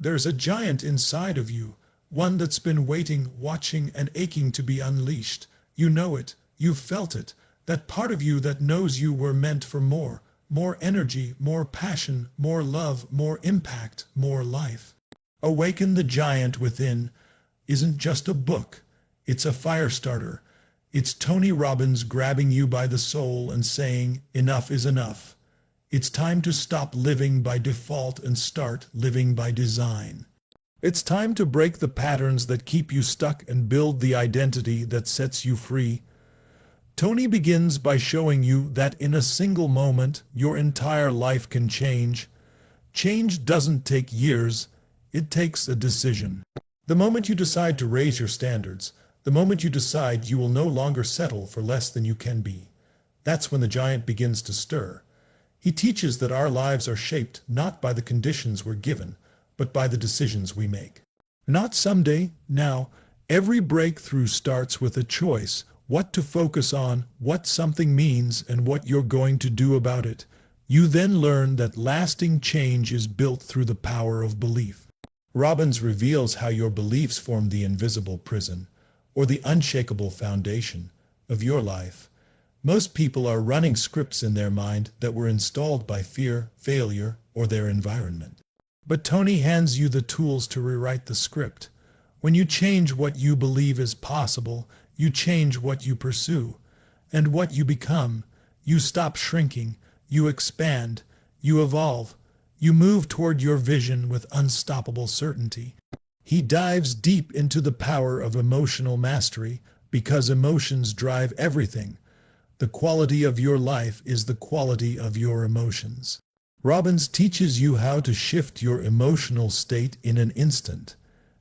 There's a giant inside of you, one that's been waiting, watching, and aching to be unleashed. You know it, you've felt it, that part of you that knows you were meant for more. More energy, more passion, more love, more impact, more life. Awaken the Giant Within isn't just a book, it's a fire starter. It's Tony Robbins grabbing you by the soul and saying, enough is enough. It's time to stop living by default and start living by design. It's time to break the patterns that keep you stuck and build the identity that sets you free. Tony begins by showing you that in a single moment, your entire life can change. Change doesn't take years, it takes a decision. The moment you decide to raise your standards, the moment you decide you will no longer settle for less than you can be, that's when the giant begins to stir. He teaches that our lives are shaped not by the conditions we're given, but by the decisions we make. Not someday, now. Every breakthrough starts with a choice. What to focus on, what something means, and what you're going to do about it. You then learn that lasting change is built through the power of belief. Robbins reveals how your beliefs form the invisible prison, or the unshakable foundation, of your life. Most people are running scripts in their mind that were installed by fear, failure, or their environment. But Tony hands you the tools to rewrite the script. When you change what you believe is possible, you change what you pursue, and what you become. You stop shrinking, you expand, you evolve, you move toward your vision with unstoppable certainty. He dives deep into the power of emotional mastery, because emotions drive everything. The quality of your life is the quality of your emotions. Robbins teaches you how to shift your emotional state in an instant,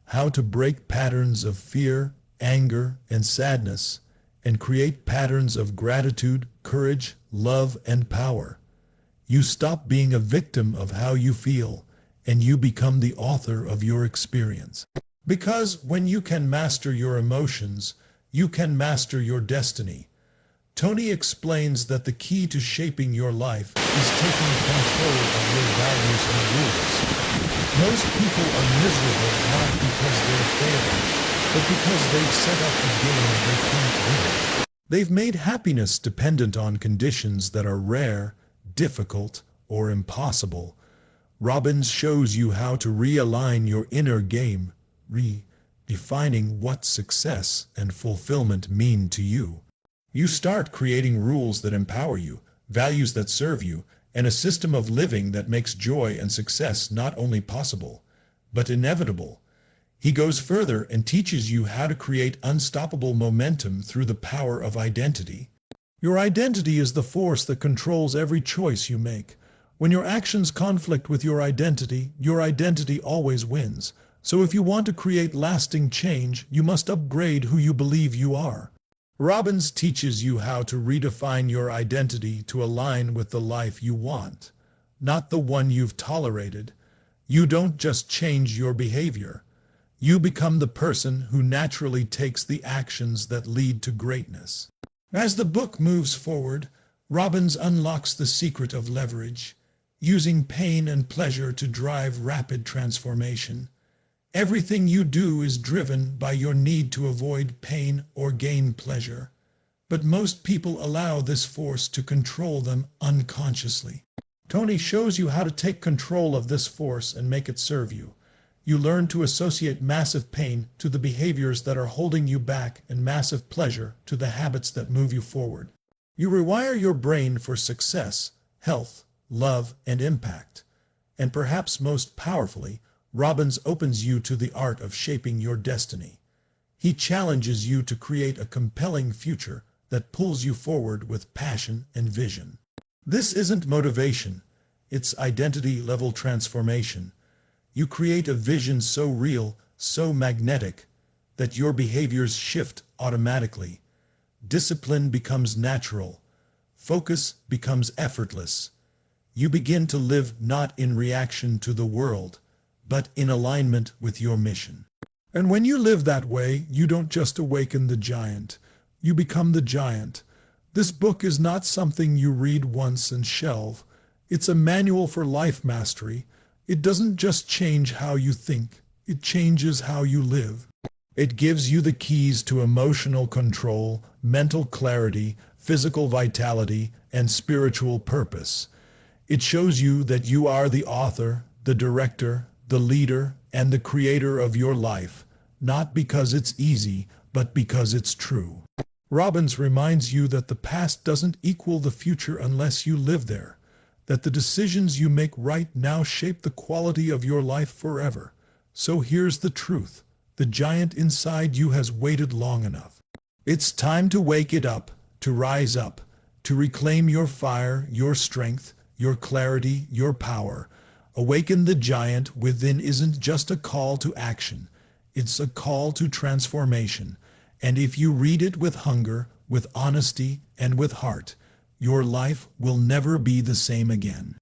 how to break patterns of fear, anger, and sadness, and create patterns of gratitude, courage, love, and power. You stop being a victim of how you feel, and you become the author of your experience. Because when you can master your emotions, you can master your destiny. Tony explains that the key to shaping your life is taking control of your values and rules. Most people are miserable not because they're failing, but because they've set up a game they can't win. They've made happiness dependent on conditions that are rare, difficult, or impossible. Robbins shows you how to realign your inner game, redefining what success and fulfillment mean to you. You start creating rules that empower you, values that serve you, and a system of living that makes joy and success not only possible, but inevitable. He goes further and teaches you how to create unstoppable momentum through the power of identity. Your identity is the force that controls every choice you make. When your actions conflict with your identity always wins. So if you want to create lasting change, you must upgrade who you believe you are. Robbins teaches you how to redefine your identity to align with the life you want, not the one you've tolerated. You don't just change your behavior. You become the person who naturally takes the actions that lead to greatness. As the book moves forward, Robbins unlocks the secret of leverage, using pain and pleasure to drive rapid transformation. Everything you do is driven by your need to avoid pain or gain pleasure. But most people allow this force to control them unconsciously. Tony shows you how to take control of this force and make it serve you. You learn to associate massive pain to the behaviors that are holding you back and massive pleasure to the habits that move you forward. You rewire your brain for success, health, love, and impact. And perhaps most powerfully, Robbins opens you to the art of shaping your destiny. He challenges you to create a compelling future that pulls you forward with passion and vision. This isn't motivation, it's identity-level transformation. You create a vision so real, so magnetic, that your behaviors shift automatically. Discipline becomes natural. Focus becomes effortless. You begin to live not in reaction to the world, but in alignment with your mission. And when you live that way, you don't just awaken the giant, you become the giant. This book is not something you read once and shelve. It's a manual for life mastery. It doesn't just change how you think, it changes how you live. It gives you the keys to emotional control, mental clarity, physical vitality, and spiritual purpose. It shows you that you are the author, the director, the leader, and the creator of your life, not because it's easy, but because it's true. Robbins reminds you that the past doesn't equal the future unless you live there, that the decisions you make right now shape the quality of your life forever. So here's the truth. The giant inside you has waited long enough. It's time to wake it up, to rise up, to reclaim your fire, your strength, your clarity, your power. Awaken the giant within isn't just a call to action. It's a call to transformation. And if you read it with hunger, with honesty, and with heart, your life will never be the same again.